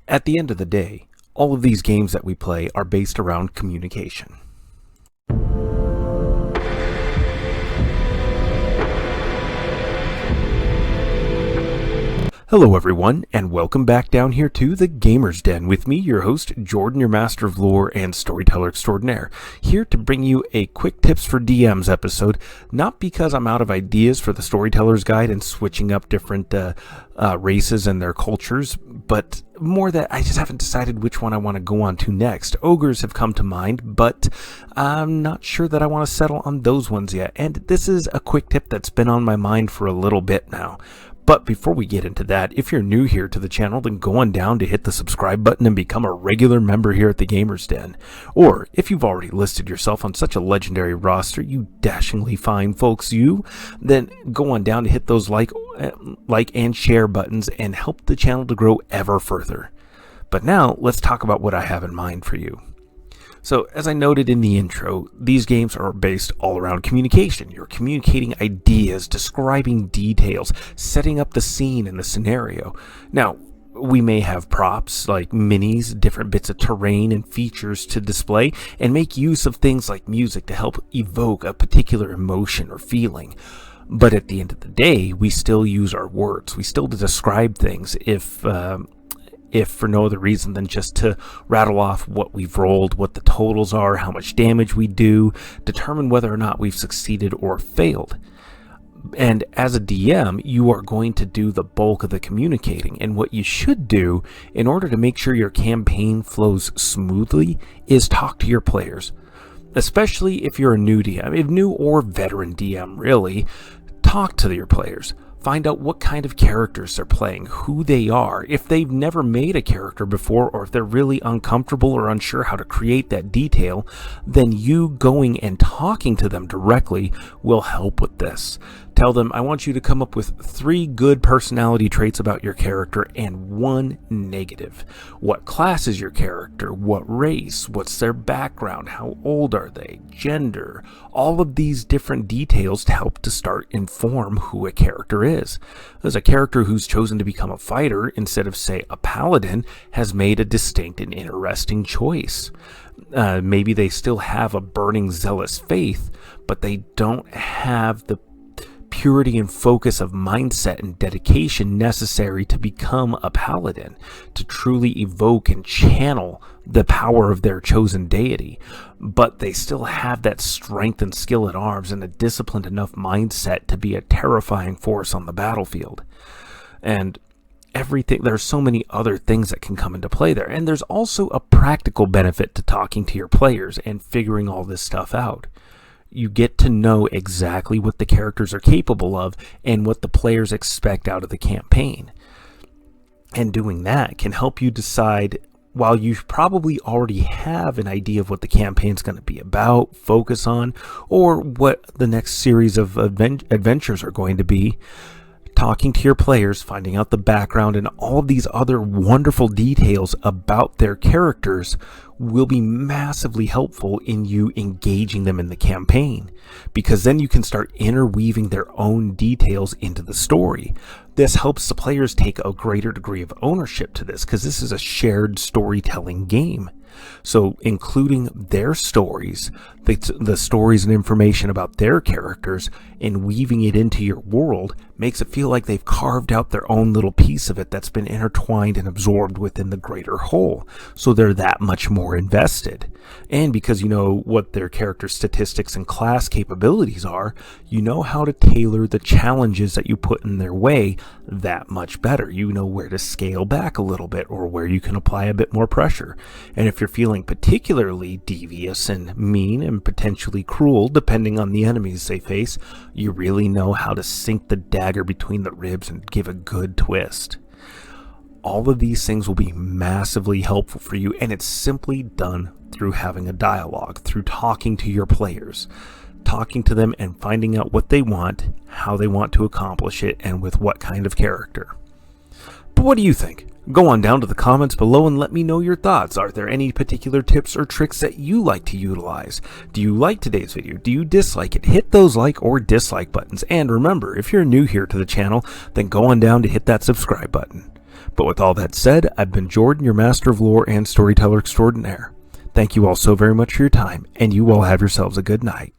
At the end of the day, all of these games that we play are based around communication. Hello everyone, and welcome back down here to the Gamer's Den with me, your host, Jordan, your master of lore and storyteller extraordinaire, here to bring you a quick tips for DMs episode, not because I'm out of ideas for the storyteller's guide and switching up different races and their cultures, but more that I just haven't decided which one I want to go on to next. Ogres have come to mind, but I'm not sure that I want to settle on those ones yet, and this is a quick tip that's been on my mind for a little bit now. But before we get into that, if you're new here to the channel, then go on down to hit the subscribe button and become a regular member here at the Gamer's Den. Or, if you've already listed yourself on such a legendary roster, you dashingly fine folks you, then go on down to hit those like and share buttons and help the channel to grow ever further. But now, let's talk about what I have in mind for you. So, as I noted in the intro, these games are based all around communication. You're communicating ideas, describing details, setting up the scene and the scenario. Now, we may have props like minis, different bits of terrain and features to display, and make use of things like music to help evoke a particular emotion or feeling. But at the end of the day, we still use our words. We still describe things if for no other reason than just to rattle off what we've rolled, what the totals are, how much damage we do, determine whether or not we've succeeded or failed. And as a DM, you are going to do the bulk of the communicating. And what you should do in order to make sure your campaign flows smoothly is talk to your players. Especially if you're a new DM, if new or veteran DM really, talk to your players. Find out what kind of characters they're playing, who they are, if they've never made a character before, or if they're really uncomfortable or unsure how to create that detail, then you going and talking to them directly will help with this. Tell them, I want you to come up with 3 good personality traits about your character and 1 negative. What class is your character? What race? What's their background? How old are they? Gender? All of these different details to help to start inform who a character is. There's a character who's chosen to become a fighter instead of, say, a paladin has made a distinct and interesting choice. Maybe they still have a burning, zealous faith, but they don't have the purity and focus of mindset and dedication necessary to become a paladin, to truly evoke and channel the power of their chosen deity. But they still have that strength and skill at arms and a disciplined enough mindset to be a terrifying force on the battlefield. And everything, there's so many other things that can come into play there. And there's also a practical benefit to talking to your players and figuring all this stuff out. You get to know exactly what the characters are capable of and what the players expect out of the campaign. And doing that can help you decide, while you probably already have an idea of what the campaign's going to be about, focus on, or what the next series of adventures are going to be, talking to your players, finding out the background and all of these other wonderful details about their characters will be massively helpful in you engaging them in the campaign, because then you can start interweaving their own details into the story. This helps the players take a greater degree of ownership to this, because this is a shared storytelling game. So including their stories, the stories and information about their characters, and weaving it into your world makes it feel like they've carved out their own little piece of it that's been intertwined and absorbed within the greater whole. So they're that much more invested. And because you know what their character statistics and class capabilities are, you know how to tailor the challenges that you put in their way that much better. You know where to scale back a little bit or where you can apply a bit more pressure. And if you're feeling particularly devious and mean and potentially cruel, depending on the enemies they face, you really know how to sink the dagger between the ribs and give a good twist. All of these things will be massively helpful for you, and it's simply done through having a dialogue, through talking to your players, talking to them and finding out what they want, how they want to accomplish it, and with what kind of character. But what do you think? Go on down to the comments below and let me know your thoughts. Are there any particular tips or tricks that you like to utilize? Do you like today's video? Do you dislike it? Hit those like or dislike buttons. And remember, if you're new here to the channel, then go on down to hit that subscribe button. But with all that said, I've been Jordan, your Master of Lore and Storyteller Extraordinaire. Thank you all so very much for your time, and you all have yourselves a good night.